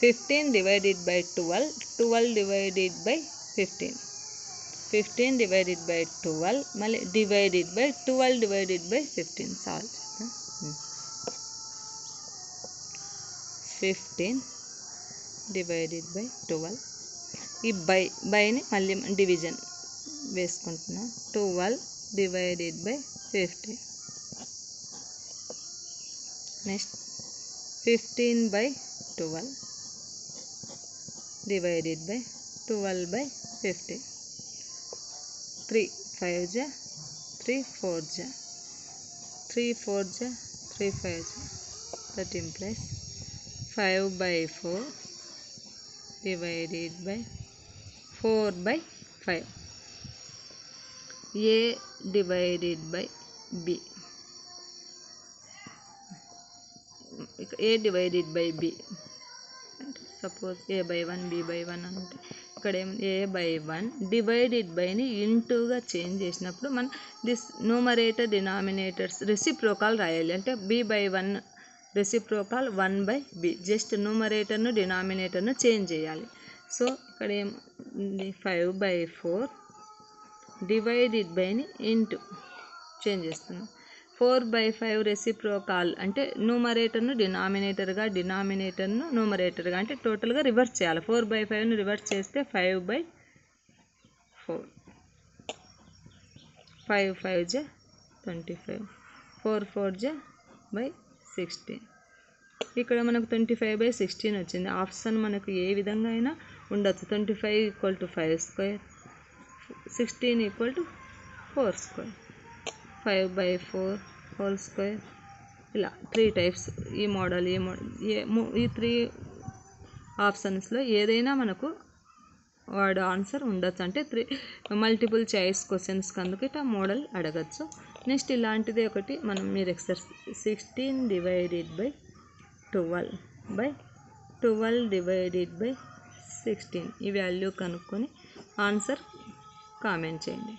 15 divided by 12, 12 divided by 15. 15 divided by 12, మళ్ళీ divided by 12 divided by 15. Solve చేద్దాం. 15 divided by 12. ఈ బైని మళ్ళీ division వేసుకుంటున్నాం. 12 divided by 15. Next 15 by 12 divided by 12 by 15. 3 5 ja 3 4 ja 3 4 ja 3 5 ja. That implies 5 by 4 divided by 4 by 5. A divided by B. A divided by B. Suppose A by 1 B by 1 అంటే ఇక్కడ A by 1 divided బైని ఇంటూగా change చేసినప్పుడు మనం this numerator denominators రెసిప్రోకాల్ రాయాలి. అంటే B by 1 reciprocal 1 by B. Just న్యూమరేటర్ను డినామినేటర్ను change చేయాలి. So ఇక్కడ ఏం 5 by 4 డివైడెడ్ బైని ఇంటూ చేంజ్ చేస్తున్నాం. 4 by 5 రెసిప్రోకాల్ అంటే న్యూమరేటర్ను డినామినేటర్గా, డినామినేటర్ను న్యూమరేటర్గా, అంటే టోటల్గా రివర్స్ చేయాలి. 4 by 5ను రివర్స్ చేస్తే 5 by 4. 5 5 ja 25. 4 4 ja by 16. ఇక్కడ మనకు 25 by 16 వచ్చింది. ఆప్షన్ మనకు ఏ విధంగా అయినా ఉండొచ్చు. 25 = 5 square, 16 = 4 square, 5 by 4 whole square. ఇలా 3 టైప్స్. ఈ మోడల్ ఈ 3 ఆప్షన్స్లో ఏదైనా మనకు వాడు ఆన్సర్ ఉండొచ్చు. అంటే 3 మల్టిపుల్ చాయిస్ క్వశ్చన్స్కి అందుకు ఇట్లా మోడల్ అడగచ్చు. నెక్స్ట్ ఇలాంటిదే ఒకటి మీరు exercise 16 divided by 12 by 12 divided by 16 ఈ వాల్యూ కనుక్కొని ఆన్సర్ కామెంట్ చేయండి.